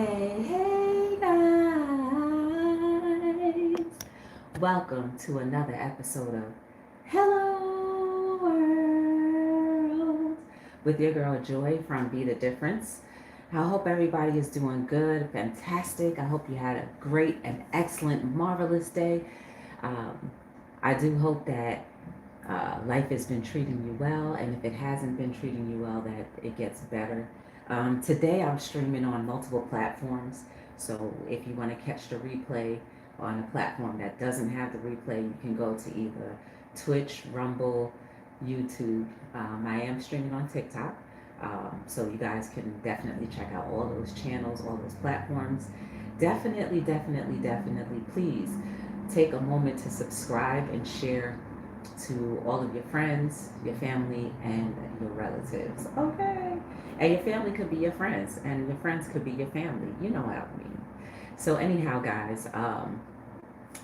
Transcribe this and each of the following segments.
Hey, hey guys! Welcome to another episode of Hello World with your girl Joy from Be the Difference. I hope everybody is doing good, fantastic. I hope you had a great and excellent, marvelous day. Um, I do hope that life has been treating you well, and if it hasn't been treating you well, that it gets better. Today I'm streaming on multiple platforms, so if you want to catch the replay on a platform that doesn't have the replay, you can go to either Twitch, Rumble, YouTube. I am streaming on TikTok, so you guys can definitely check out all those channels, all those platforms. Definitely, please take a moment to subscribe and share to all of your friends, your family, and your relatives. Okay. And your family could be your friends, and your friends could be your family. You know what I mean. So, anyhow, guys,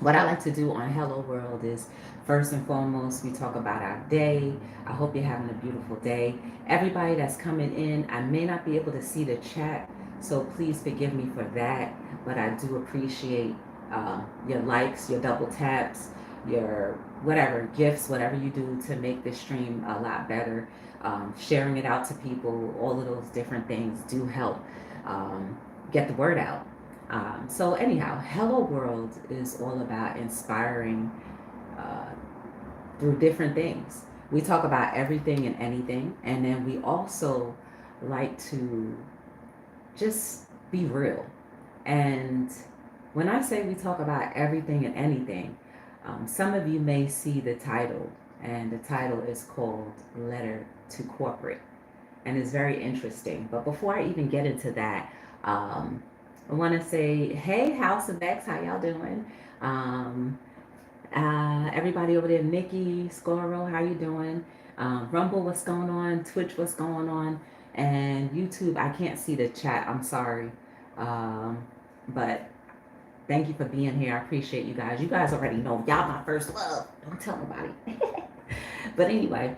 what I like to do on Hello World is first and foremost, we talk about our day. I hope you're having a beautiful day. Everybody that's coming in, I may not be able to see the chat, so please forgive me for that. But I do appreciate your likes, your double taps, your whatever gifts, whatever you do to make this stream a lot better. Sharing it out to people, all of those different things do help get the word out. So anyhow, Hello World is all about inspiring uh, through different things. We talk about everything and anything, and then we also like to just be real. And when I say we talk about everything and anything, some of you may see the title, and the title is called Letter to Corporate, and it's very interesting. But before I even get into that, I want to say, hey, House of X, how y'all doing? Um, Everybody over there, Nikki, Scoro, how you doing? Rumble, what's going on? Twitch, what's going on? And YouTube, I can't see the chat. I'm sorry. But thank you for being here. I appreciate you guys. You guys already know y'all my first love. Don't tell nobody. But anyway,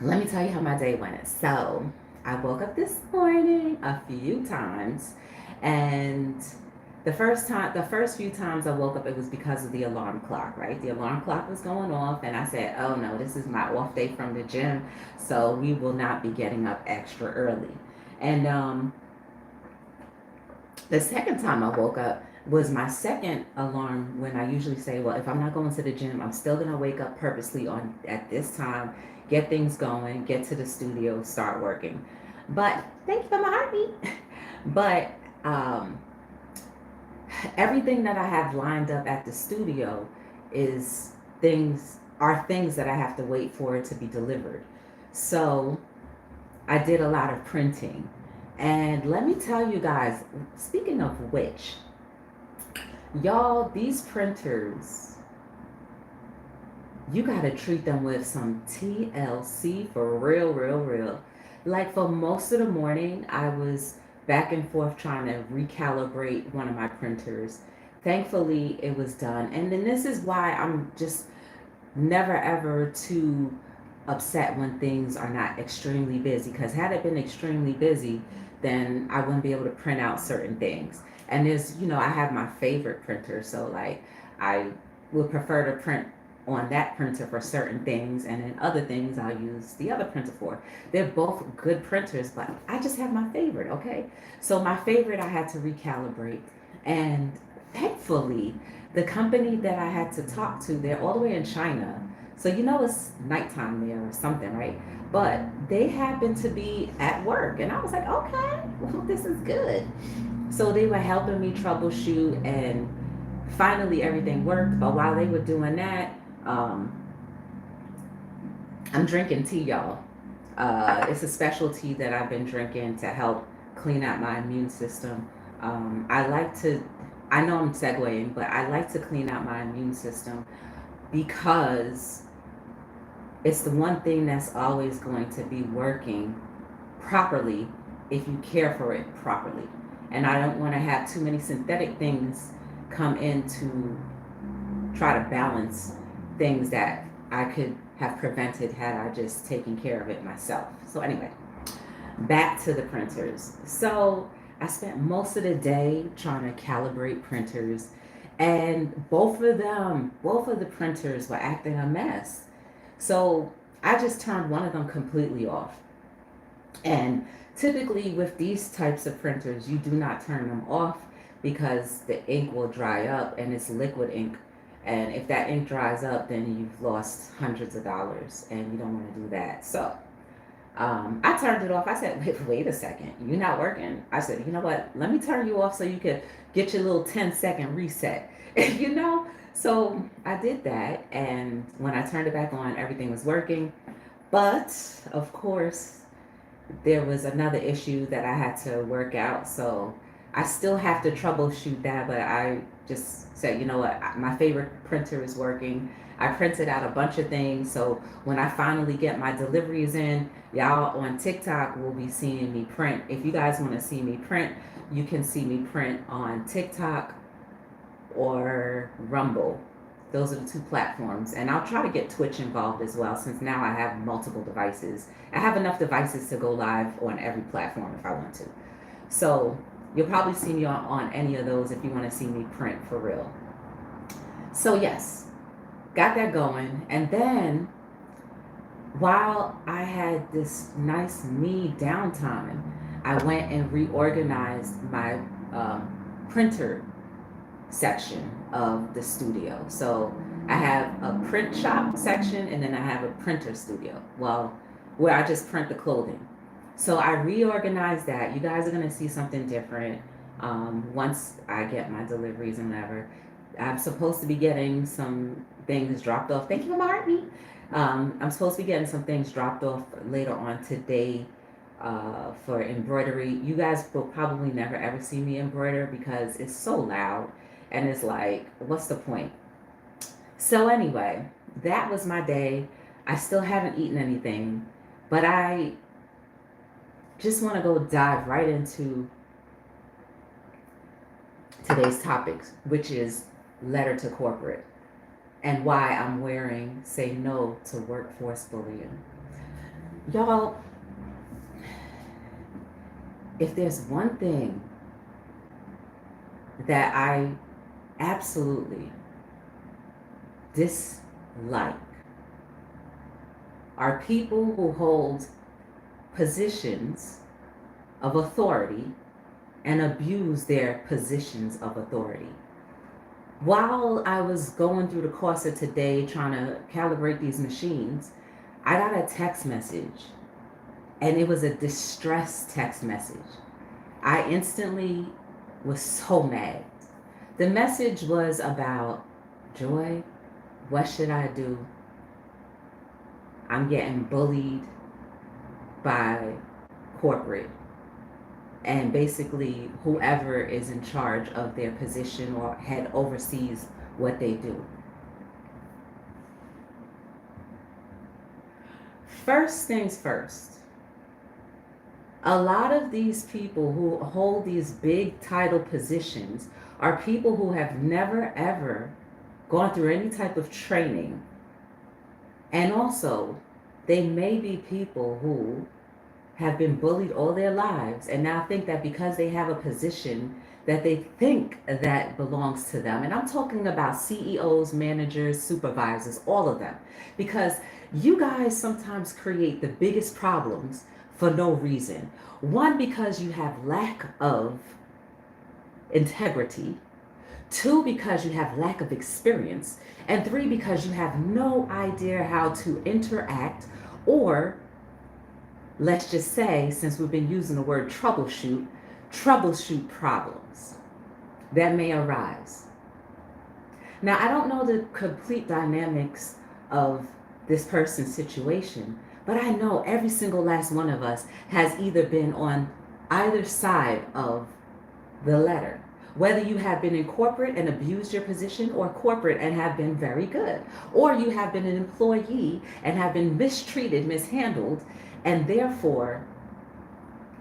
let me tell you how my day went. So I woke up this morning a few times, and the first few times I woke up, it was because of the alarm clock, right? The alarm clock was going off, and I said, oh no, this is my off day from the gym, so we will not be getting up extra early. And the second time I woke up was my second alarm, when I usually say, well, if I'm not going to the gym, I'm still going to wake up purposely on at this time, get things going, get to the studio, start working. But thank you for my heartbeat. But everything that I have lined up at the studio is things that I have to wait for it to be delivered. So I did a lot of printing. And let me tell you guys, speaking of which, y'all, these printers, you gotta treat them with some TLC for real. Like for most of the morning, I was back and forth trying to recalibrate one of my printers. Thankfully, it was done. And then this is why I'm just never ever too upset when things are not extremely busy, because had it been extremely busy, then I wouldn't be able to print out certain things. And there's, I have my favorite printer, so like I would prefer to print on that printer for certain things, and then other things I'll use the other printer for. They're both good printers, but I just have my favorite, okay? So my favorite I had to recalibrate, and thankfully the company that I had to talk to, they're all the way in China. So it's nighttime there or something, right? But they happened to be at work, and I was like, okay, well, this is good. So they were helping me troubleshoot, and finally everything worked. But while they were doing that, I'm drinking tea, y'all. It's a special tea that I've been drinking to help clean out my immune system. I know I'm segueing, but I like to clean out my immune system because it's the one thing that's always going to be working properly if you care for it properly. And I don't want to have too many synthetic things come in to try to balance things that I could have prevented had I just taken care of it myself. So anyway, back to the printers. So I spent most of the day trying to calibrate printers, and both of the printers were acting a mess. So I just turned one of them completely off. And typically, with these types of printers, you do not turn them off because the ink will dry up and it's liquid ink. And if that ink dries up, then you've lost hundreds of dollars, and you don't want to do that. So I turned it off. I said, wait a second, you're not working. I said, you know what? Let me turn you off so you can get your little 10-second reset. you know? So I did that. And when I turned it back on, everything was working. But of course, there was another issue that I had to work out. So I still have to troubleshoot that, but I just said, you know what, my favorite printer is working. I printed out a bunch of things. So when I finally get my deliveries in, y'all on TikTok will be seeing me print. If you guys want to see me print, you can see me print on TikTok or Rumble. Those are the two platforms. And I'll try to get Twitch involved as well, since now I have multiple devices. I have enough devices to go live on every platform if I want to. So you'll probably see me on any of those if you want to see me print for real. So yes, got that going. And then while I had this nice me downtime, I went and reorganized my printer section of the studio. So I have a print shop section, and then I have a printer studio, well, where I just print the clothing. So I reorganized that. You guys are going to see something different once I get my deliveries and whatever. I'm supposed to be getting some things dropped off. Thank you, Marty. I'm supposed to be getting some things dropped off later on today for embroidery. You guys will probably never ever see me embroider because it's so loud, and it's like, what's the point? So anyway, that was my day. I still haven't eaten anything, but I just want to go dive right into today's topics, which is letter to corporate, and why I'm wearing Say No to Workforce Bullying. Y'all, if there's one thing that I absolutely dislike, are people who hold positions of authority and abuse their positions of authority. While I was going through the course of today trying to calibrate these machines, I got a text message, and it was a distress text message. I instantly was so mad. The message was about, Joy, what should I do? I'm getting bullied by corporate, and basically whoever is in charge of their position or head oversees what they do. First things first, a lot of these people who hold these big title positions are people who have never ever gone through any type of training. And also, they may be people who have been bullied all their lives and now think that because they have a position that they think that belongs to them. And I'm talking about CEOs, managers, supervisors, all of them. Because you guys sometimes create the biggest problems for no reason. One, because you have lack of integrity. Two, because you have lack of experience. And three, because you have no idea how to interact, or let's just say, since we've been using the word troubleshoot problems that may arise. Now, I don't know the complete dynamics of this person's situation, but I know every single last one of us has either been on either side of the letter. Whether you have been in corporate and abused your position, or corporate and have been very good, or you have been an employee and have been mistreated, mishandled, and therefore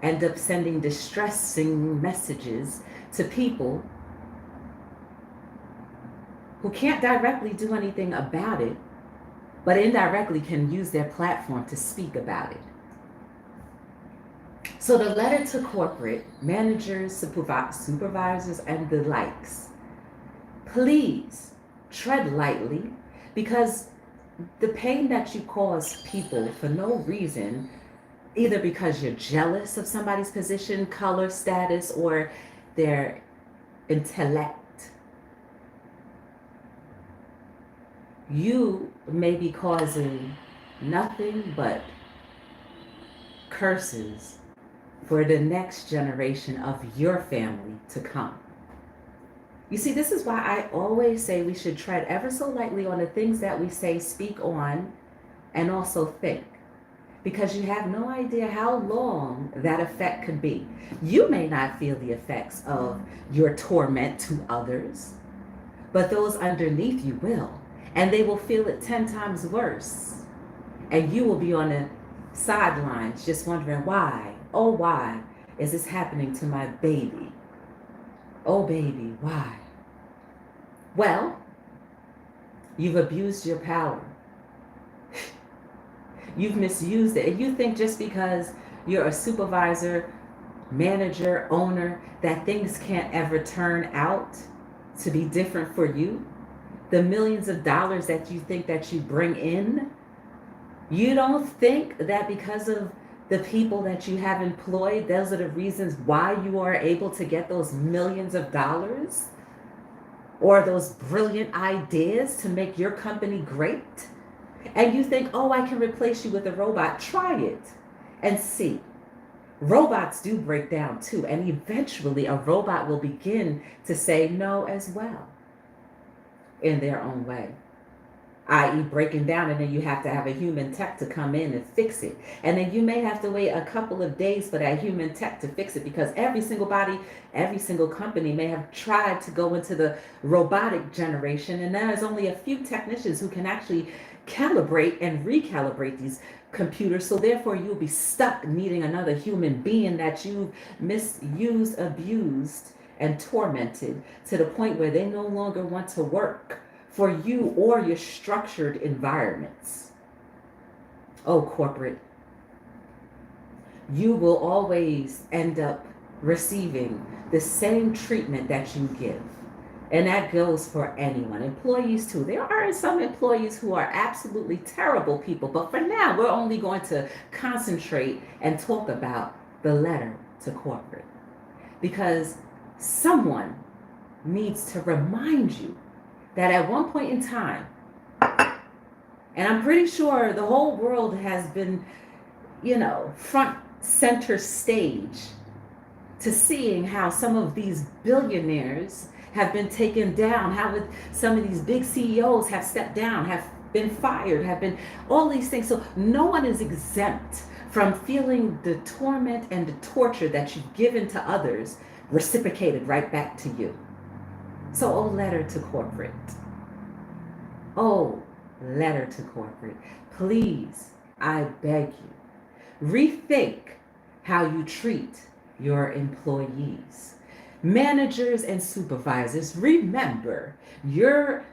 end up sending distressing messages to people who can't directly do anything about it, but indirectly can use their platform to speak about it. So the letter to corporate managers, supervisors, and the likes. Please tread lightly, because the pain that you cause people for no reason, either because you're jealous of somebody's position, color, status, or their intellect, you may be causing nothing but curses for the next generation of your family to come. You see, this is why I always say we should tread ever so lightly on the things that we say, speak on, and also think. Because you have no idea how long that effect could be. You may not feel the effects of your torment to others, but those underneath you will. And they will feel it 10 times worse. And you will be on the sidelines just wondering why, oh, why is this happening to my baby? Oh, baby, why? Well, you've abused your power. You've misused it. And you think just because you're a supervisor, manager, owner, that things can't ever turn out to be different for you. The millions of dollars that you think that you bring in, you don't think that because of the people that you have employed, those are the reasons why you are able to get those millions of dollars or those brilliant ideas to make your company great? And you think, oh, I can replace you with a robot. Try it and see. Robots do break down too, and eventually a robot will begin to say no as well in their own way, i.e. breaking down, and then you have to have a human tech to come in and fix it. And then you may have to wait a couple of days for that human tech to fix it, because every single company may have tried to go into the robotic generation, and there's only a few technicians who can actually calibrate and recalibrate these computers. So therefore you'll be stuck needing another human being that you've misused, abused, and tormented to the point where they no longer want to work for you or your structured environments. Oh, corporate, you will always end up receiving the same treatment that you give. And that goes for anyone. Employees too. There are some employees who are absolutely terrible people, but for now, we're only going to concentrate and talk about the letter to corporate. Because someone needs to remind you that at one point in time, and I'm pretty sure the whole world has been, front center stage to seeing how some of these billionaires have been taken down, how some of these big CEOs have stepped down, have been fired, have been all these things. So no one is exempt from feeling the torment and the torture that you've given to others reciprocated right back to you. So, oh, letter to corporate. Oh, letter to corporate. Please, I beg you, rethink how you treat your employees. Managers and supervisors, remember, your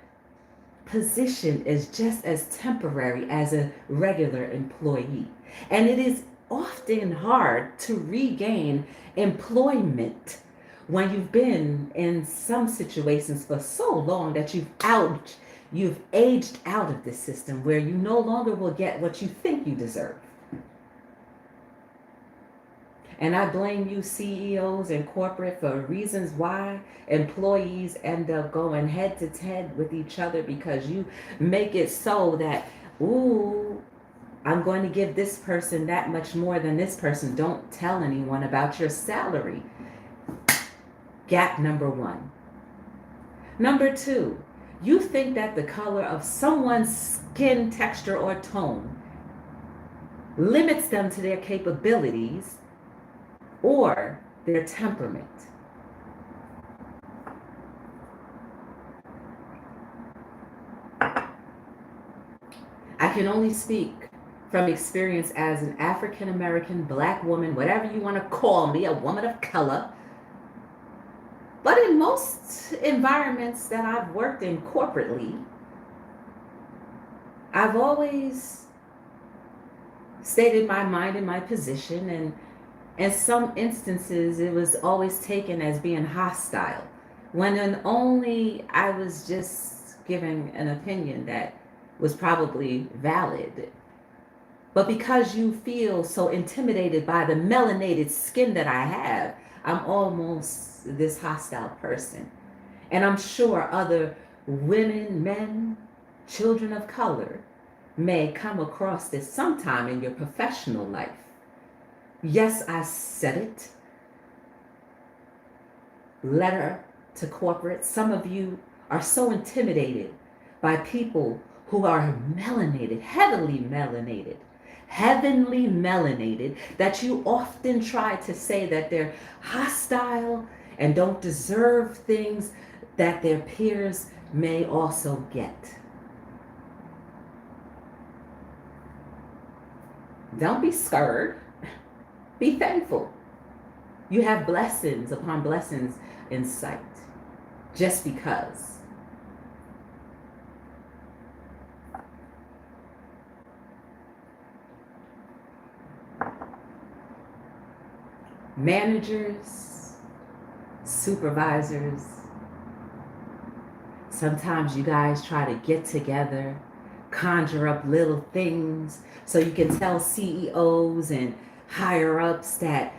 position is just as temporary as a regular employee. And it is often hard to regain employment when you've been in some situations for so long that you've aged out of the system where you no longer will get what you think you deserve. And I blame you CEOs and corporate for reasons why employees end up going head to head with each other, because you make it so that, ooh, I'm going to give this person that much more than this person. Don't tell anyone about your salary. Gap number one. Number two, you think that the color of someone's skin texture or tone limits them to their capabilities or their temperament. I can only speak from experience as an African American, Black woman, whatever you want to call me, a woman of color. But in most environments that I've worked in corporately, I've always stated my mind and my position, In some instances, it was always taken as being hostile, when only I was just giving an opinion that was probably valid. But because you feel so intimidated by the melanated skin that I have, I'm almost this hostile person. And I'm sure other women, men, children of color may come across this sometime in your professional life. Yes, I said it. Letter to corporate. Some of you are so intimidated by people who are melanated, heavily melanated, heavenly melanated, that you often try to say that they're hostile and don't deserve things that their peers may also get. Don't be scared. Be thankful. You have blessings upon blessings in sight. Just because. Managers, supervisors, sometimes you guys try to get together, conjure up little things so you can tell CEOs and higher ups that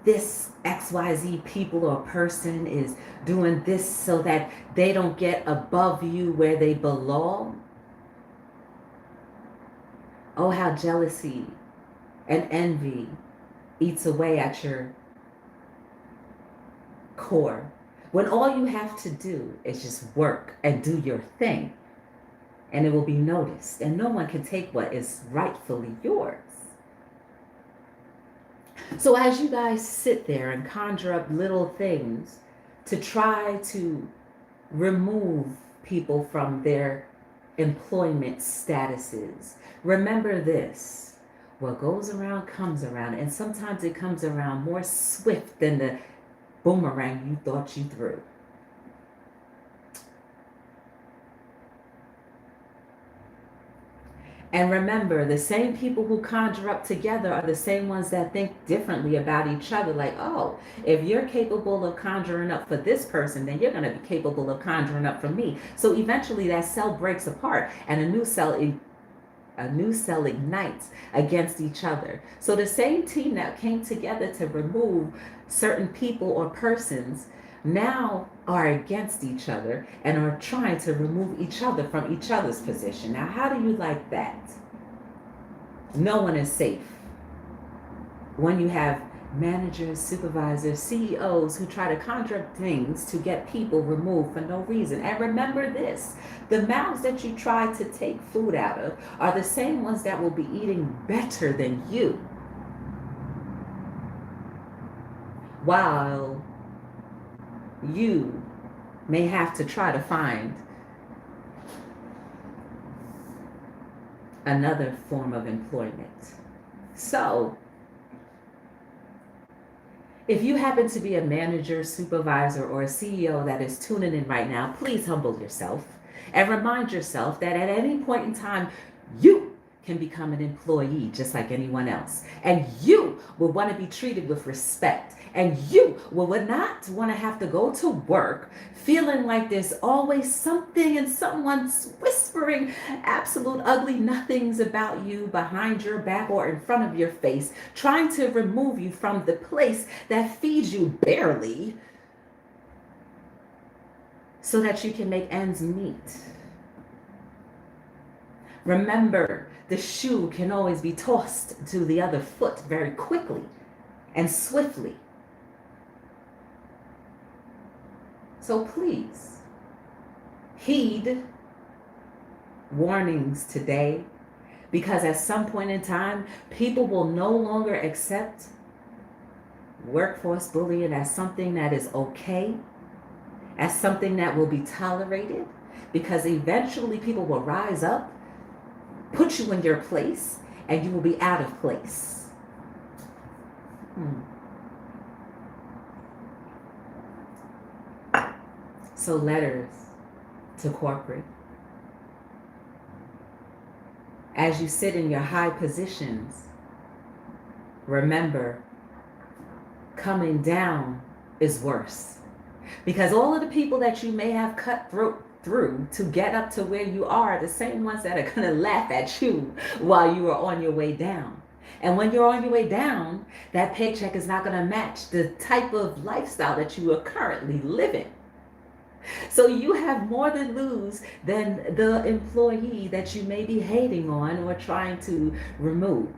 this XYZ people or person is doing this so that they don't get above you where they belong. Oh, how jealousy and envy eats away at your core, when all you have to do is just work and do your thing, and it will be noticed, and no one can take what is rightfully yours. So as you guys sit there and conjure up little things to try to remove people from their employment statuses, remember this: what goes around comes around, and sometimes it comes around more swift than the boomerang you thought you threw. And remember, the same people who conjure up together are the same ones that think differently about each other. Like, oh, if you're capable of conjuring up for this person, then you're going to be capable of conjuring up for me. So eventually that cell breaks apart and a new cell ignites against each other. So the same team that came together to remove certain people or persons now are against each other and are trying to remove each other from each other's position. Now, how do you like that? No one is safe when you have managers, supervisors, CEOs who try to conjure up things to get people removed for no reason. And remember this: the mouths that you try to take food out of are the same ones that will be eating better than you, while you may have to try to find another form of employment. So if you happen to be a manager, supervisor, or a CEO that is tuning in right now, please humble yourself and remind yourself that at any point in time, you can become an employee just like anyone else. And you will want to be treated with respect. And you will not want to have to go to work feeling like there's always something and someone's whispering absolute ugly nothings about you behind your back or in front of your face, trying to remove you from the place that feeds you barely so that you can make ends meet. Remember, the shoe can always be tossed to the other foot very quickly and swiftly. So please, heed warnings today, because at some point in time, people will no longer accept workforce bullying as something that is okay, as something that will be tolerated, because eventually people will rise up, put you in your place, and you will be out of place. So letters to corporate. As you sit in your high positions, remember coming down is worse. Because all of the people that you may have cut through to get up to where you are the same ones that are going to laugh at you while you are on your way down. And when you're on your way down, that paycheck is not going to match the type of lifestyle that you are currently living. So you have more to lose than the employee that you may be hating on or trying to remove.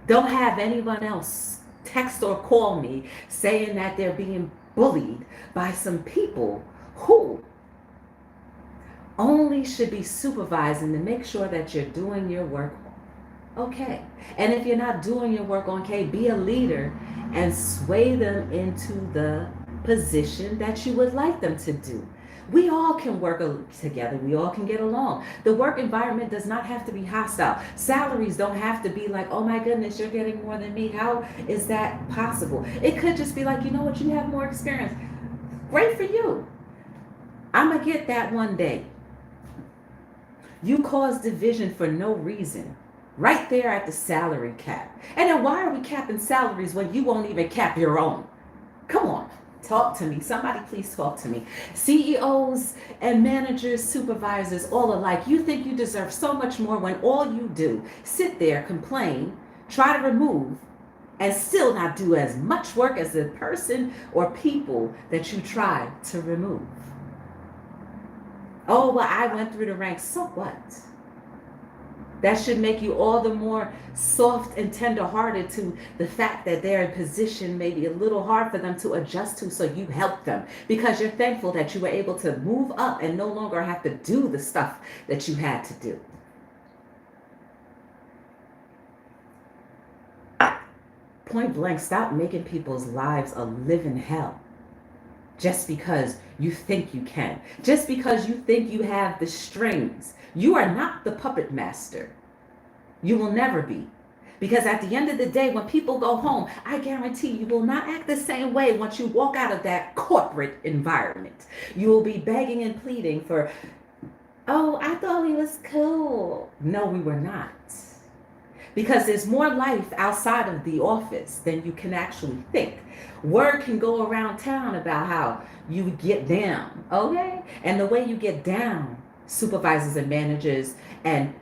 Don't have anyone else text or call me saying that they're being bullied by some people who only should be supervising to make sure that you're doing your work okay. And if you're not doing your work okay, be a leader and sway them into the position that you would like them to do. We all can work together. We all can get along. The work environment does not have to be hostile. Salaries don't have to be like, oh my goodness, you're getting more than me. How is that possible? It could just be like, you know what, you have more experience. Great for you. I'm going to get that one day. You cause division for no reason. Right there at the salary cap. And then why are we capping salaries when you won't even cap your own? Come on. Talk to me. Somebody please talk to me. CEOs and managers, supervisors, all alike, you think you deserve so much more when all you do, sit there, complain, try to remove, and still not do as much work as the person or people that you try to remove. Oh, well, I went through the ranks. So what? That should make you all the more soft and tender-hearted to the fact that they're in position maybe a little hard for them to adjust to, so you help them because you're thankful that you were able to move up and no longer have to do the stuff that you had to do. Point blank, stop making people's lives a living hell just because you think you can, just because you think you have the strings. You are not the puppet master. You will never be. Because at the end of the day, when people go home, I guarantee you will not act the same way once you walk out of that corporate environment. You will be begging and pleading for, oh, I thought we was cool. No, we were not. Because there's more life outside of the office than you can actually think. Word can go around town about how you get down, okay? And the way you get down, supervisors and managers and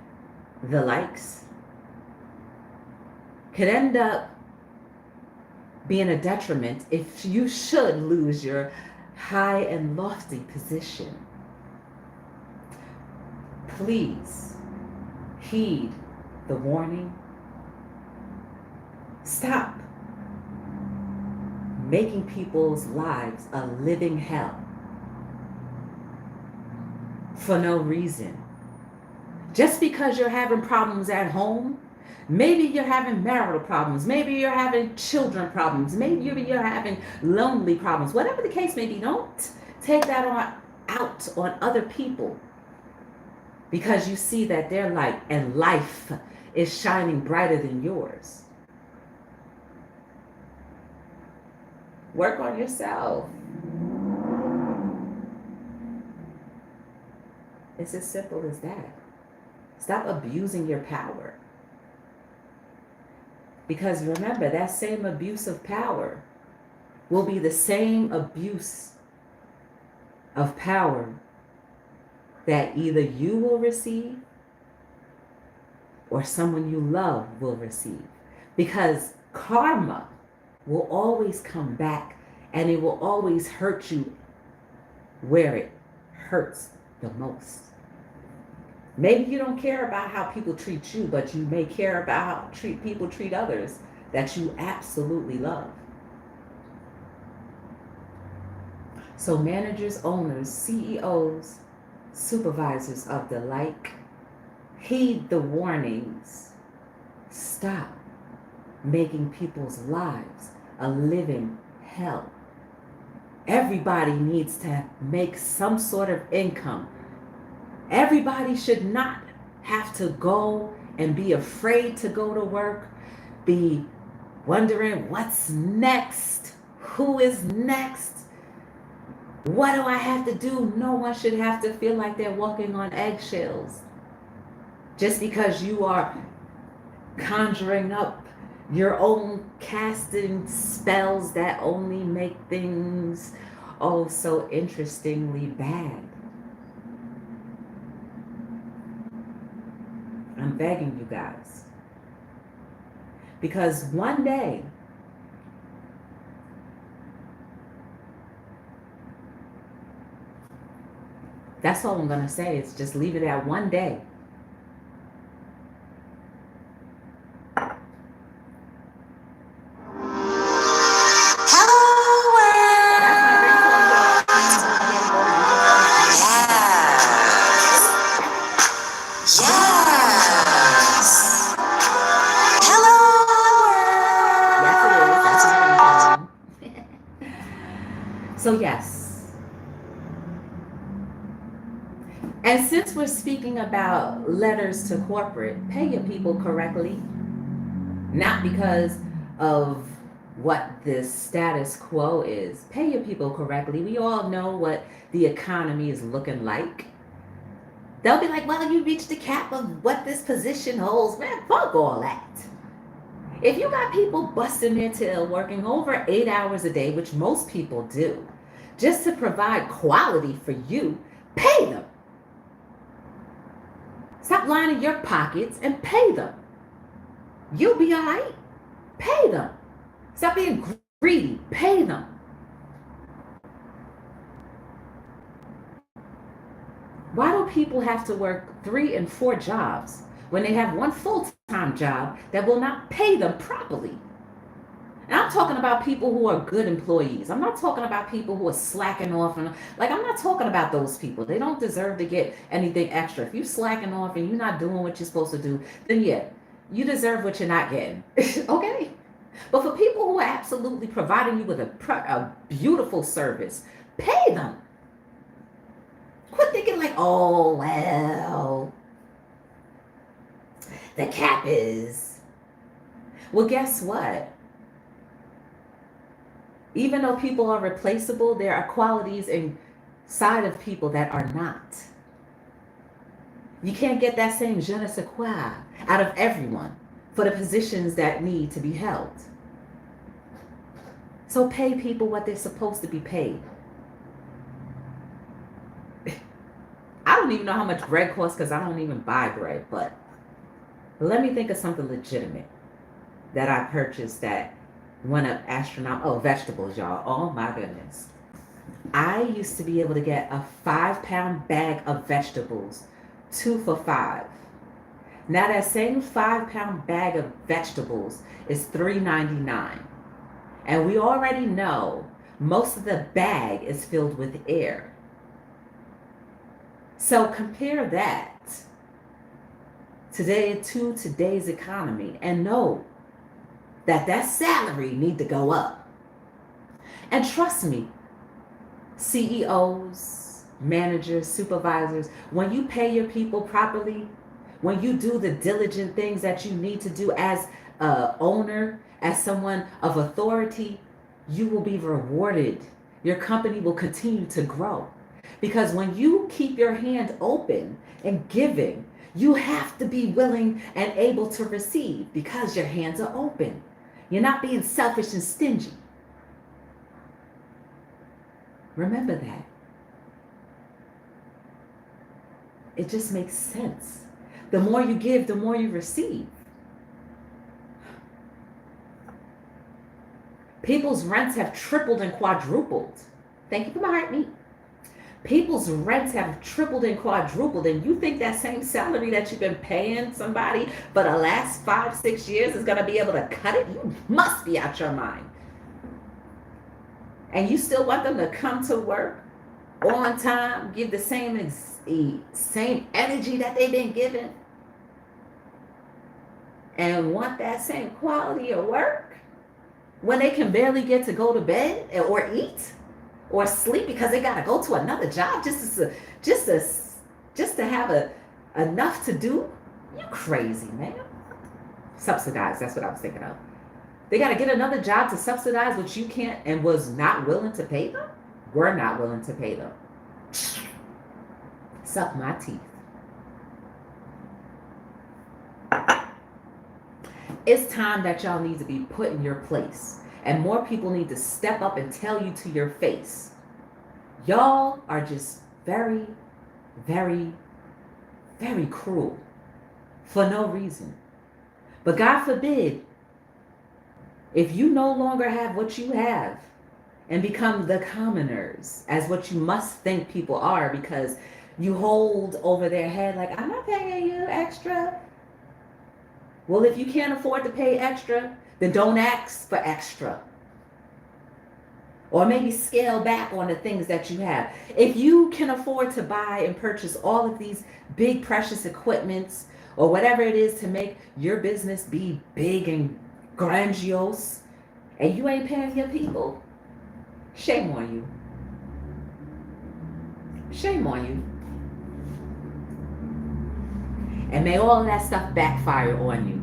the likes, could end up being a detriment if you should lose your high and lofty position. Please heed the warning. Stop making people's lives a living hell for no reason. Just because you're having problems at home, maybe you're having marital problems, maybe you're having children problems, maybe you're having lonely problems, whatever the case may be, don't take that out on other people because you see that their light and life is shining brighter than yours. Work on yourself. It's as simple as that. Stop abusing your power. Because remember, that same abuse of power will be the same abuse of power that either you will receive or someone you love will receive. Because karma will always come back and it will always hurt you where it hurts the most. Maybe you don't care about how people treat you, but you may care about how people treat others that you absolutely love. So managers, owners, CEOs, supervisors of the like, heed the warnings. Stop making people's lives a living hell. Everybody needs to make some sort of income. Everybody should not have to go and be afraid to go to work, be wondering what's next, who is next, what do I have to do? No one should have to feel like they're walking on eggshells just because you are conjuring up your own casting spells that only make things oh so interestingly bad. I'm begging you guys. Because one day, that's all I'm going to say is just leave it at one day. So yes, and since we're speaking about letters to corporate, pay your people correctly, not because of what the status quo is. Pay your people correctly. We all know what the economy is looking like. They'll be like, well, you reached the cap of what this position holds. Man, fuck all that. If you got people busting their tail working over 8 hours a day, which most people do, just to provide quality for you, pay them. Stop lining your pockets and pay them. You'll be all right. Pay them. Stop being greedy. Pay them. Why do people have to work 3 and 4 jobs when they have one full-time job that will not pay them properly? And I'm talking about people who are good employees. I'm not talking about people who are slacking off. And I'm not talking about those people. They don't deserve to get anything extra. If you're slacking off and you're not doing what you're supposed to do, then yeah, you deserve what you're not getting. Okay? But for people who are absolutely providing you with a beautiful service, pay them. Quit thinking like, oh, well, the cap is. Well, guess what? Even though people are replaceable, there are qualities inside of people that are not. You can't get that same je ne sais quoi out of everyone for the positions that need to be held. So pay people what they're supposed to be paid. I don't even know how much bread costs because I don't even buy bread, but let me think of something legitimate that I purchased that went up astronomical. Oh, vegetables, y'all. Oh my goodness. I used to be able to get a 5-pound bag of vegetables, 2 for $5. Now that same 5-pound bag of vegetables is $3.99. And we already know most of the bag is filled with air. So compare that to today's economy and know that salary need to go up. And trust me, CEOs, managers, supervisors, when you pay your people properly, when you do the diligent things that you need to do as an owner, as someone of authority, you will be rewarded. Your company will continue to grow. Because when you keep your hand open and giving, you have to be willing and able to receive because your hands are open. You're not being selfish and stingy. Remember that. It just makes sense. The more you give, the more you receive. People's rents have tripled and quadrupled. Thank you for my heartbeat. People's rents have tripled and quadrupled, and you think that same salary that you've been paying somebody for the last 5-6 years is going to be able to cut it? You must be out your mind. And you still want them to come to work on time, give the same energy that they've been given, and want that same quality of work when they can barely get to go to bed or eat or sleep because they got to go to another job just to have enough to do? You crazy, man. Subsidize, that's what I was thinking of. They got to get another job to subsidize what you can't and was not willing to pay them? We're not willing to pay them. Suck my teeth. It's time that y'all need to be put in your place. And more people need to step up and tell you to your face. Y'all are just very, very, very cruel for no reason. But God forbid, if you no longer have what you have and become the commoners as what you must think people are, because you hold over their head like, I'm not paying you extra. Well, if you can't afford to pay extra, then don't ask for extra. Or maybe scale back on the things that you have. If you can afford to buy and purchase all of these big precious equipments or whatever it is to make your business be big and grandiose, and you ain't paying your people, shame on you. Shame on you. And may all of that stuff backfire on you.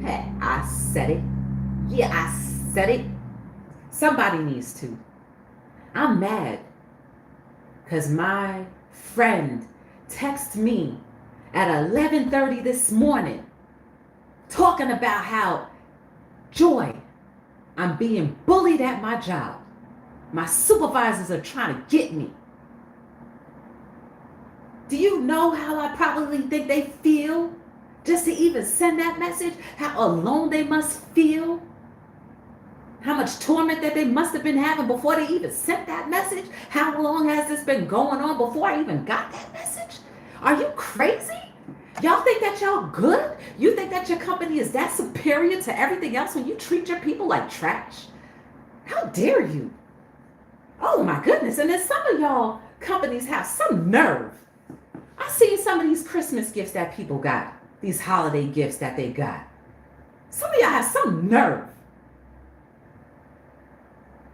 Hey, I said it. Yeah, I said it. Somebody needs to. I'm mad because my friend texted me at 11:30 this morning talking about how, Joy, I'm being bullied at my job. My supervisors are trying to get me. Do you know how I probably think they feel just to even send that message? How alone they must feel? How much torment that they must have been having before they even sent that message? How long has this been going on before I even got that message? Are you crazy? Y'all think that y'all good? You think that your company is that superior to everything else when you treat your people like trash? How dare you? Oh my goodness. And then some of y'all companies have some nerve. I seen some of these Christmas gifts that people got, these holiday gifts that they got. Some of y'all have some nerve.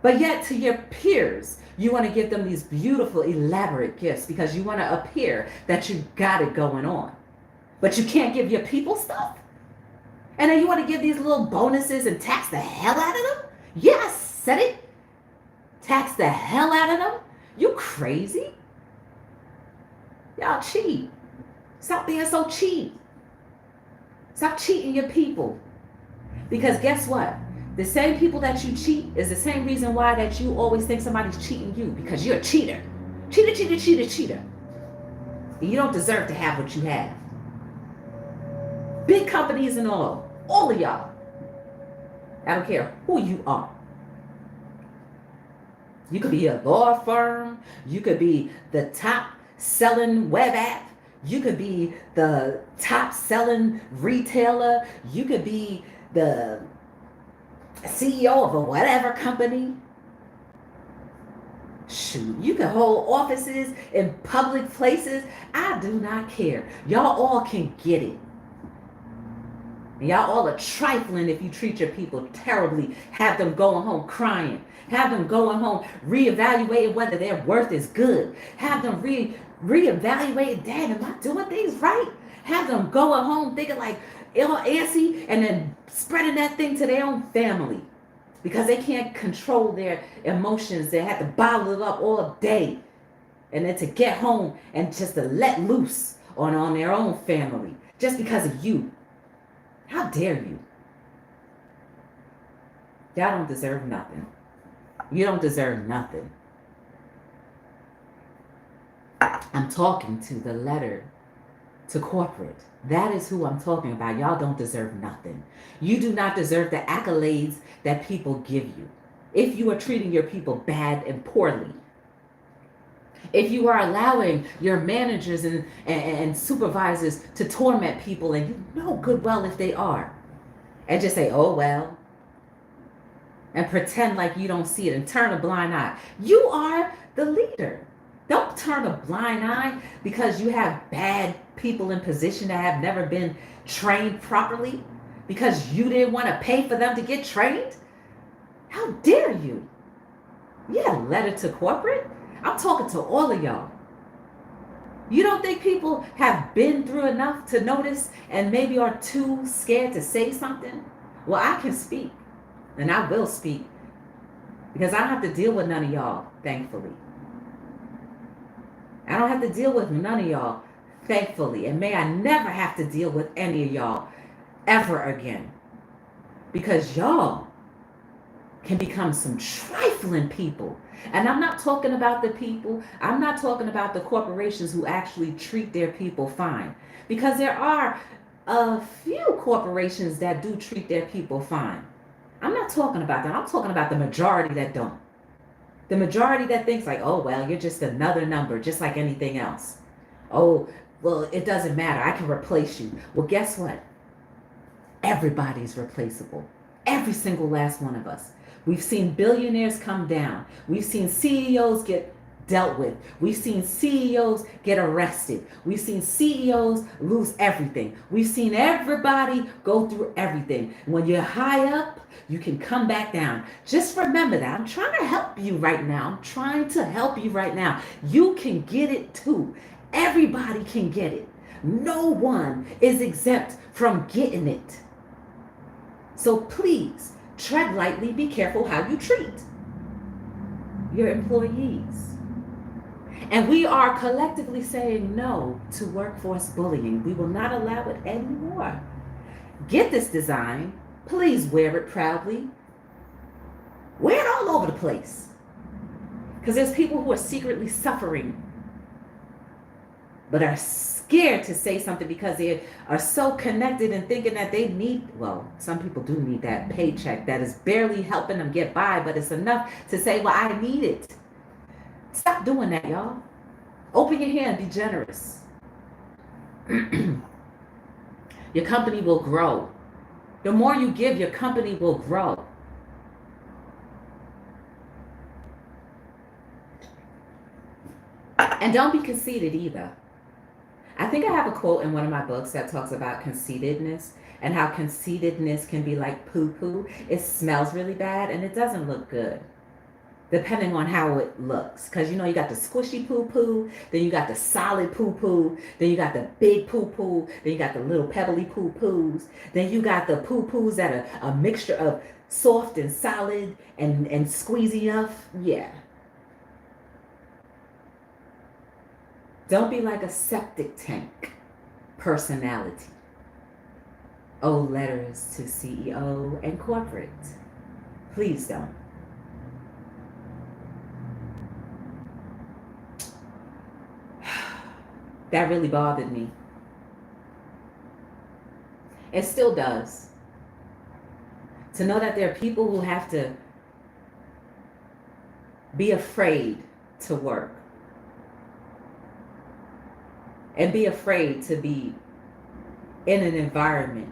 But yet to your peers, you want to give them these beautiful, elaborate gifts because you want to appear that you got it going on. But you can't give your people stuff? And then you want to give these little bonuses and tax the hell out of them? Yeah, I said it. Tax the hell out of them? You crazy? Y'all cheat. Stop being so cheap. Stop cheating your people. Because guess what? The same people that you cheat is the same reason why that you always think somebody's cheating you, because you're a cheater. Cheater, cheater, cheater, cheater. And you don't deserve to have what you have. Big companies and all of y'all. I don't care who you are. You could be a law firm. You could be the top selling web app. You could be the top selling retailer. You could be the CEO of a whatever company. Shoot, you can hold offices in public places. I do not care. Y'all all can get it. And y'all all are trifling if you treat your people terribly. Have them going home crying. Have them going home reevaluating whether their worth is good. Have them reevaluating, damn, am I doing things right? Have them going home thinking like ill antsy and then spreading that thing to their own family because they can't control their emotions. They have to bottle it up all day and then to get home and just to let loose on their own family just because of you. How dare you? Y'all don't deserve nothing. You don't deserve nothing. I'm talking to the letter to corporate. That is who I'm talking about. Y'all don't deserve nothing. You do not deserve the accolades that people give you. If you are treating your people bad and poorly, if you are allowing your managers and supervisors to torment people, and you know good well if they are, and just say, oh, well, and pretend like you don't see it and turn a blind eye. You are the leader. Don't turn a blind eye because you have bad people in position that have never been trained properly because you didn't want to pay for them to get trained. How dare you? Yeah, letter to corporate? I'm talking to all of y'all. You don't think people have been through enough to notice and maybe are too scared to say something? Well, I can speak and I will speak because I don't have to deal with none of y'all, thankfully. I don't have to deal with none of y'all, thankfully. And may I never have to deal with any of y'all ever again. because y'all can become some trifling people. And I'm not talking about the people, I'm not talking about the corporations who actually treat their people fine. Because there are a few corporations that do treat their people fine. I'm not talking about that. I'm talking about the majority that don't. The majority that thinks like, oh, well, you're just another number, just like anything else. Oh, well, it doesn't matter. I can replace you. Well, guess what? Everybody's replaceable. Every single last one of us. We've seen billionaires come down. We've seen CEOs get dealt with. We've seen CEOs get arrested. We've seen CEOs lose everything. We've seen everybody go through everything. When you're high up, you can come back down. Just remember that. I'm trying to help you right now. I'm trying to help you right now. You can get it too. Everybody can get it. No one is exempt from getting it. So please, tread lightly, be careful how you treat your employees. And we are collectively saying no to workforce bullying. We will not allow it anymore. Get this design. Please wear it proudly. Wear it all over the place. Because there's people who are secretly suffering, but are scared to say something because they are so connected and thinking that they need, well, some people do need that paycheck that is barely helping them get by, but it's enough to say, well, I need it. Stop doing that, y'all. Open your hand, be generous. Your company will grow. The more you give, your company will grow. And don't be conceited either. I think I have a quote in one of my books that talks about conceitedness and how conceitedness can be like poo-poo. It smells really bad and it doesn't look good, depending on how it looks. Because you know, you got the squishy poo-poo, then you got the solid poo-poo, then you got the big poo-poo, then you got the little pebbly poo-poos, then you got the poo-poos that are a mixture of soft and solid and squeezy enough. Yeah. Don't be like a septic tank personality. Oh, letters to CEO and corporate. Please don't. That really bothered me. It still does. To know that there are people who have to be afraid to work. And be afraid to be in an environment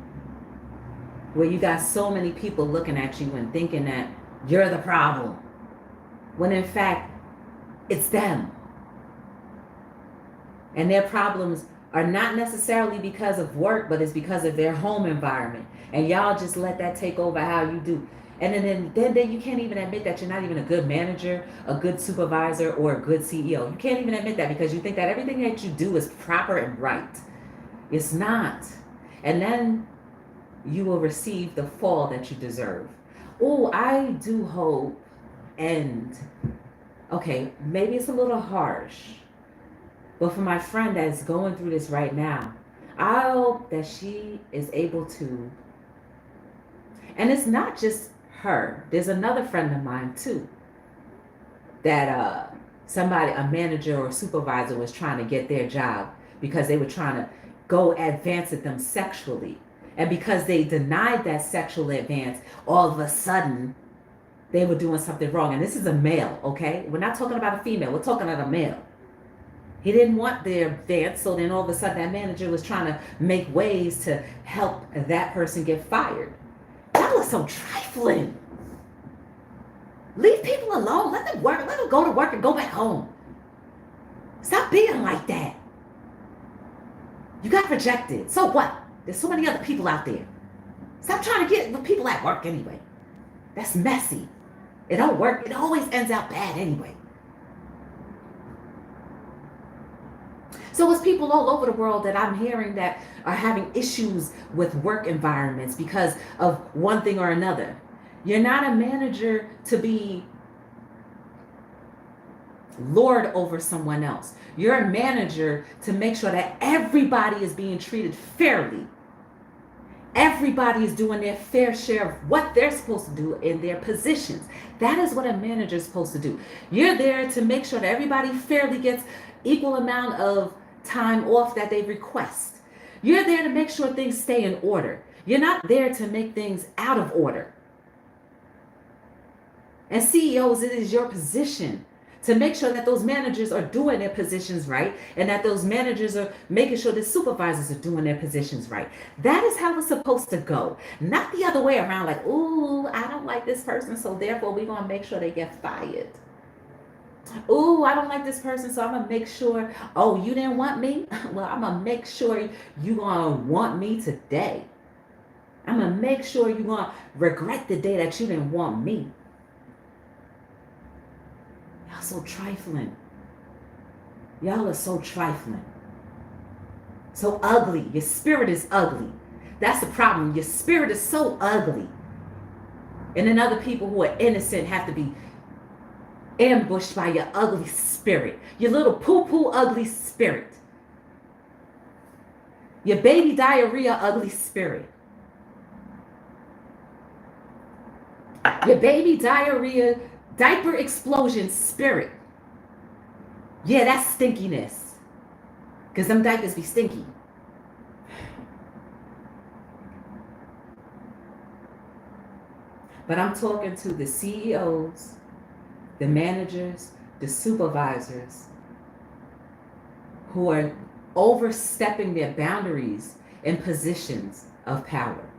where you got so many people looking at you and thinking that you're the problem, when in fact, it's them. And their problems are not necessarily because of work, but it's because of their home environment. And y'all just let that take over how you do. And then you can't even admit that you're not even a good manager, a good supervisor, or a good CEO. You can't even admit that because you think that everything that you do is proper and right. It's not. And then you will receive the fall that you deserve. Oh, I do hope, and okay, maybe it's a little harsh, but for my friend that's going through this right now, I hope that she is able to, and it's not just her. There's another friend of mine too that somebody, a manager or a supervisor, was trying to get their job because they were trying to go advance at them sexually. And because they denied that sexual advance, all of a sudden they were doing something wrong. And this is a male, okay? We're not talking about a female. We're talking about a male. He didn't want their advance, so then all of a sudden that manager was trying to make ways to help that person get fired. That was so trifling. Leave people alone. Let them work. Let them go to work and go back home. Stop being like that. You got rejected. So what? There's so many other people out there. Stop trying to get the people at work anyway. That's messy. It don't work. It always ends out bad anyway. So it's people all over the world that I'm hearing that are having issues with work environments because of one thing or another. You're not a manager to be lord over someone else. You're a manager to make sure that everybody is being treated fairly. Everybody is doing their fair share of what they're supposed to do in their positions. That is what a manager is supposed to do. You're there to make sure that everybody fairly gets equal amount of time off that they request. You're there to make sure things stay in order. You're not there to make things out of order. And CEOs, it is your position to make sure that those managers are doing their positions right, and that those managers are making sure the supervisors are doing their positions right. That is how it's supposed to go. Not the other way around, like, ooh, I don't like this person, so therefore we're going to make sure they get fired. Ooh, I don't like this person, so I'm going to make sure, oh, you didn't want me? Well, I'm going to make sure you're going to want me today. I'm going to make sure you're going to regret the day that you didn't want me. Y'all so trifling. Y'all are so trifling. So ugly. Your spirit is ugly. That's the problem. Your spirit is so ugly. And then other people who are innocent have to be ambushed by your ugly spirit. Your little poo-poo ugly spirit. Your baby diarrhea ugly spirit. Your baby diarrhea diaper explosion spirit. Yeah, that's stinkiness. Because them diapers be stinky. But I'm talking to the CEOs, the managers, the supervisors who are overstepping their boundaries in positions of power.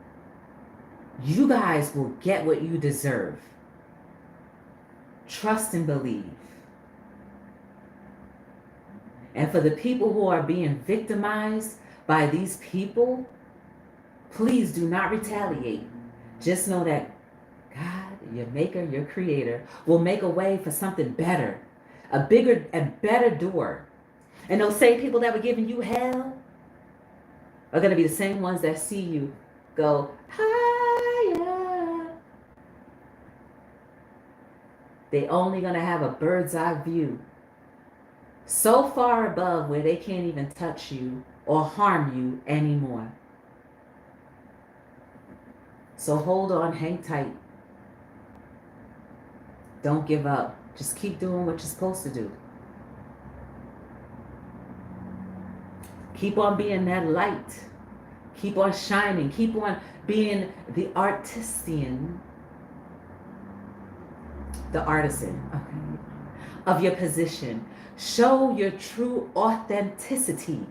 You guys will get what you deserve. Trust and believe. And for the people who are being victimized by these people, please do not retaliate. Just know that God, your maker, your creator, will make a way for something better, a bigger and better door. And those same people that were giving you hell are going to be the same ones that see you go higher. They only going to have a bird's eye view, so far above where they can't even touch you or harm you anymore. So hold on, hang tight. Don't give up. Just keep doing what you're supposed to do. Keep on being that light. Keep on shining. Keep on being the artisan, okay, of your position. Show your true authenticity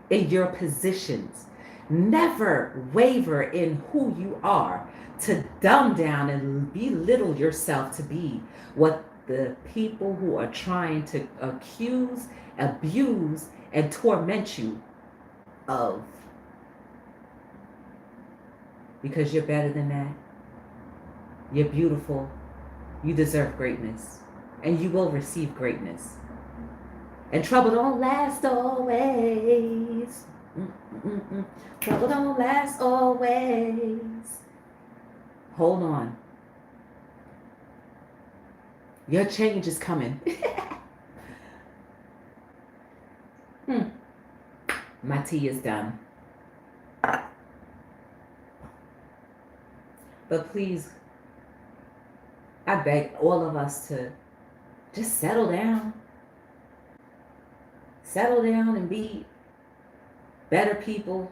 in your positions. Never waver in who you are to dumb down and belittle yourself to be what the people who are trying to accuse, abuse, and torment you of. Because you're better than that. You're beautiful. You deserve greatness. And you will receive greatness. And trouble don't last always. Trouble don't last always. Hold on. Your change is coming. My tea is done. But please, I beg all of us to just settle down. Settle down and be better people.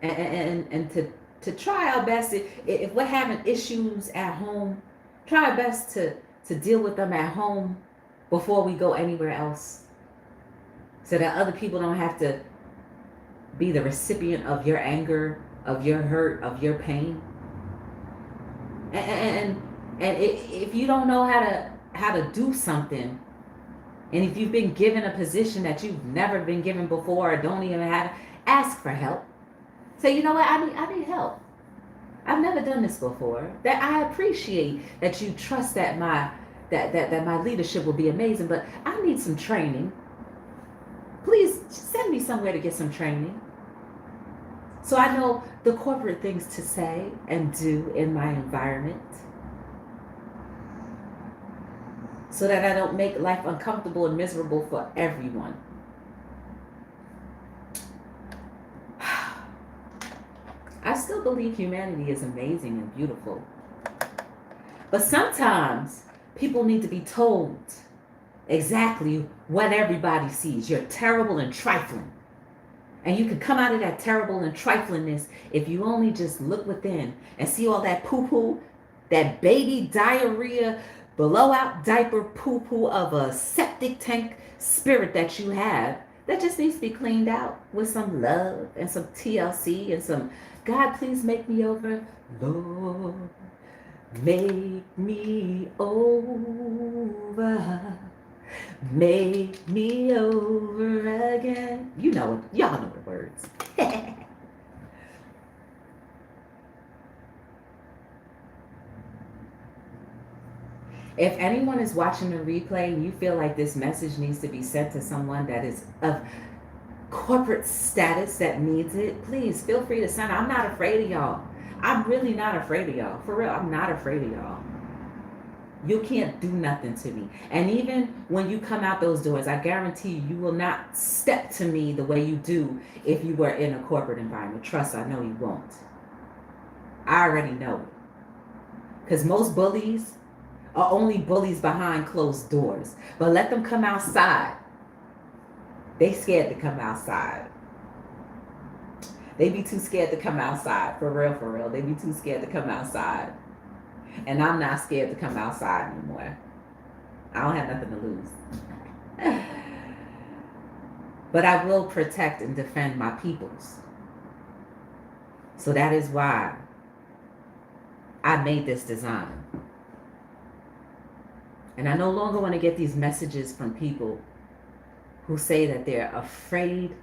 And to try our best, if we're having issues at home, try our best to deal with them at home before we go anywhere else, so that other people don't have to be the recipient of your anger, of your hurt, of your pain. And if you don't know how to do something, and if you've been given a position that you've never been given before, or don't even have, ask for help. Say, you know what, I need help. I've never done this before. That I appreciate that you trust that my leadership will be amazing, but I need some training. Please send me somewhere to get some training, so I know the corporate things to say and do in my environment, so that I don't make life uncomfortable and miserable for everyone. still believe humanity is amazing and beautiful. But sometimes people need to be told exactly what everybody sees. You're terrible and trifling. And you can come out of that terrible and triflingness if you only just look within and see all that poo-poo, that baby diarrhea, blowout diaper poo-poo of a septic tank spirit that you have that just needs to be cleaned out with some love and some TLC and some God, please make me over. Lord, make me over. Make me over again. You know it. Y'all know the words. If anyone is watching the replay and you feel like this message needs to be sent to someone that is of corporate status that needs it, please feel free to send it. I'm not afraid of y'all. I'm really not afraid of y'all. For real, I'm not afraid of y'all. You can't do nothing to me. And even when you come out those doors, I guarantee you, you will not step to me the way you do if you were in a corporate environment. Trust, I know you won't. I already know it. Because most bullies are only bullies behind closed doors. But let them come outside. They scared to come outside. They be too scared to come outside. For real, for real. They be too scared to come outside. And I'm not scared to come outside anymore. I don't have nothing to lose. But I will protect and defend my peoples. So that is why I made this design. And I no longer want to get these messages from people who say that they're afraid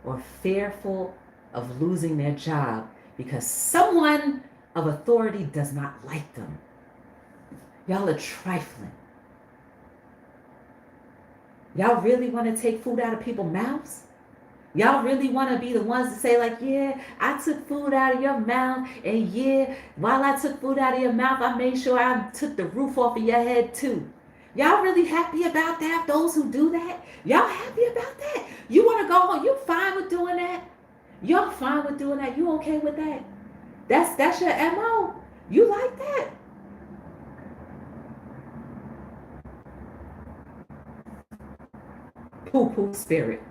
or fearful of losing their job because someone of authority does not like them. Y'all are trifling. Y'all really want to take food out of people's mouths? Y'all really want to be the ones to say like, yeah, I took food out of your mouth, and yeah, while I took food out of your mouth, I made sure I took the roof off of your head too. Y'all really happy about that? Those who do that? Y'all happy about that? You want to go home? You fine with doing that? You're fine with doing that? You okay with that? That's your MO. You like that? Poo-poo spirit.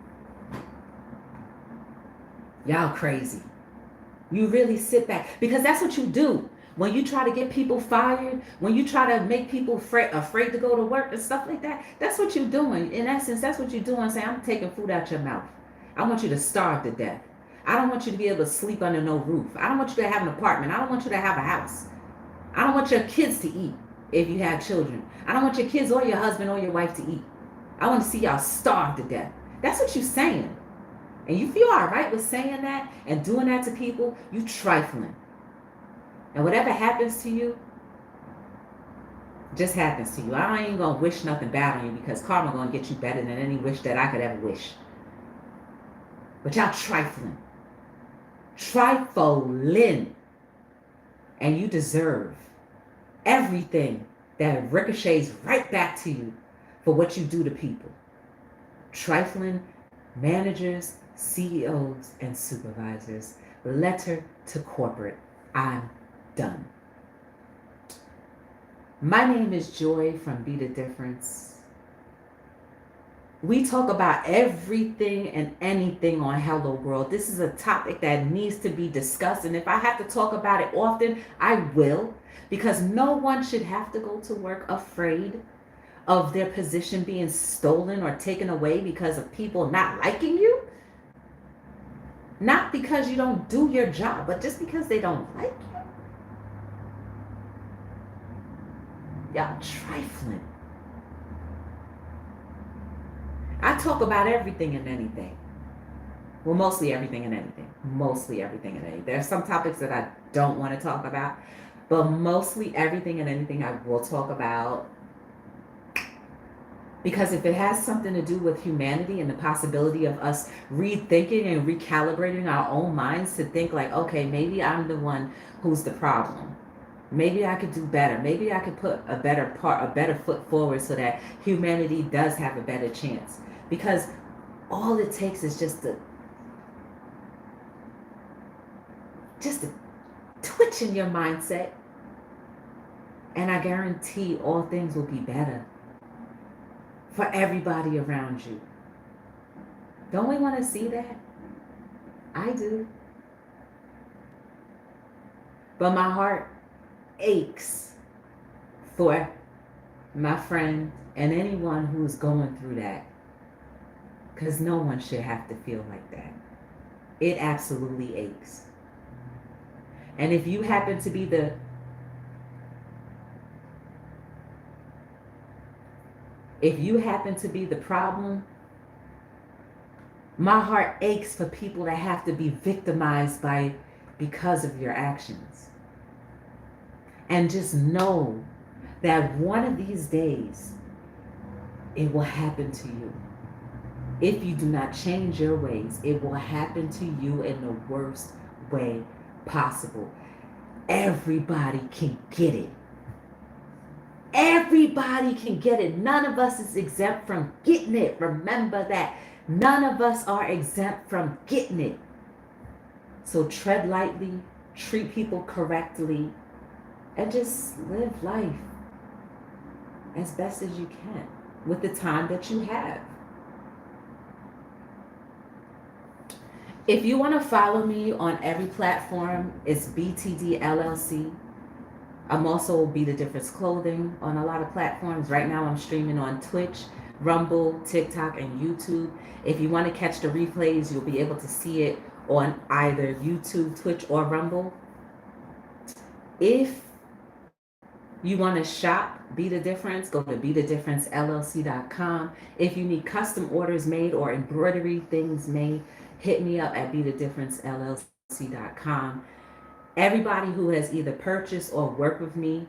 Y'all crazy. You really sit back because that's what you do. When you try to get people fired, when you try to make people afraid to go to work and stuff like that, that's what you're doing. In essence, that's what you're doing, saying, I'm taking food out your mouth. I want you to starve to death. I don't want you to be able to sleep under no roof. I don't want you to have an apartment. I don't want you to have a house. I don't want your kids to eat if you have children. I don't want your kids or your husband or your wife to eat. I want to see y'all starve to death. That's what you're saying. And you feel all right with saying that and doing that to people, you trifling. And whatever happens to you, just happens to you. I ain't even going to wish nothing bad on you because karma going to get you better than any wish that I could ever wish. But y'all trifling. Trifling. And you deserve everything that ricochets right back to you for what you do to people. Trifling managers, CEOs, and supervisors. Letter to corporate. I'm done. My name is Joy from Be the Difference. We talk about everything and anything on Hello World. This is a topic that needs to be discussed. And if I have to talk about it often, I will. Because no one should have to go to work afraid of their position being stolen or taken away because of people not liking you. Not because you don't do your job, but just because they don't like you. Y'all trifling. I talk about everything and anything. Well, mostly everything and anything. Mostly everything and anything. There are some topics that I don't want to talk about, but mostly everything and anything I will talk about. Because if it has something to do with humanity and the possibility of us rethinking and recalibrating our own minds to think like, okay, maybe I'm the one who's the problem. Maybe I could do better. Maybe I could put a better foot forward so that humanity does have a better chance. Because all it takes is just just a twitch in your mindset, and I guarantee all things will be better for everybody around you. Don't we want to see that? I do. But my heart aches for my friend and anyone who's going through that, because no one should have to feel like that. It absolutely aches. And if you happen to be the problem, my heart aches for people that have to be victimized because of your actions. And just know that one of these days it will happen to you. If you do not change your ways, it will happen to you in the worst way possible. Everybody can get it. Everybody can get it. None of us is exempt from getting it. Remember that. None of us are exempt from getting it. So tread lightly, treat people correctly, and just live life as best as you can with the time that you have. If you want to follow me on every platform, it's btdllc. I'm also Be The Difference Clothing on a lot of platforms. Right now I'm streaming on Twitch, Rumble, TikTok, and YouTube. If you want to catch the replays, you'll be able to see it on either YouTube, Twitch, or Rumble. If you want to shop Be The Difference, go to btdillc.com. If you need custom orders made or embroidery things made, hit me up at btdillc.com. Everybody who has either purchased or worked with me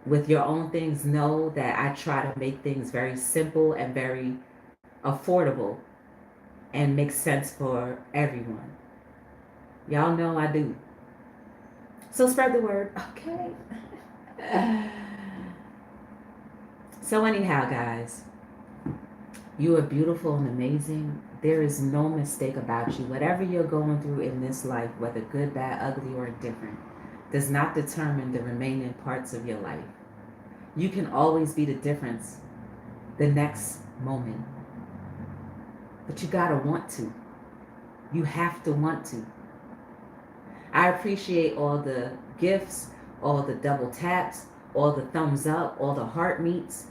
with your own things know that I try to make things very simple and very affordable and make sense for everyone. Y'all know I do. So spread the word, okay? So anyhow, guys, you are beautiful and amazing. There is no mistake about you. Whatever you're going through in this life, whether good, bad, ugly, or indifferent, does not determine the remaining parts of your life. You can always be the difference the next moment. But you gotta want to. You have to want to. I appreciate all the gifts, all the double taps, all the thumbs up, all the heart meets,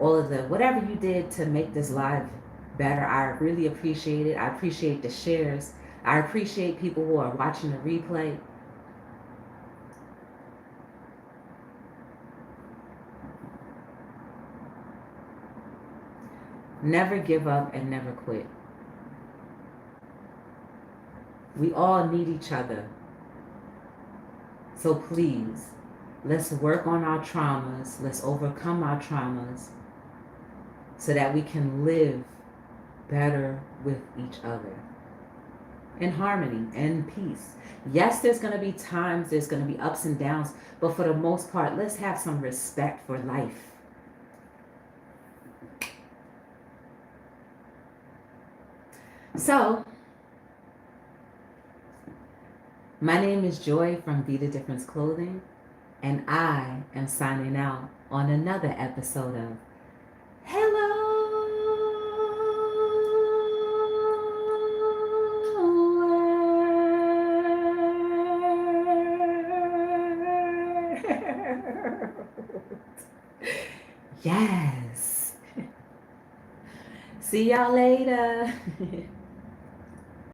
all of the whatever you did to make this live better. I really appreciate it. I appreciate the shares. I appreciate people who are watching the replay. Never give up and never quit. We all need each other. So please, let's work on our traumas. Let's overcome our traumas so that we can live better with each other in harmony and peace. Yes, there's going to be times, there's going to be ups and downs, but for the most part, let's have some respect for life. So, my name is Joy from Be The Difference Clothing, and I am signing out on another episode of Hello. Yes. See y'all later.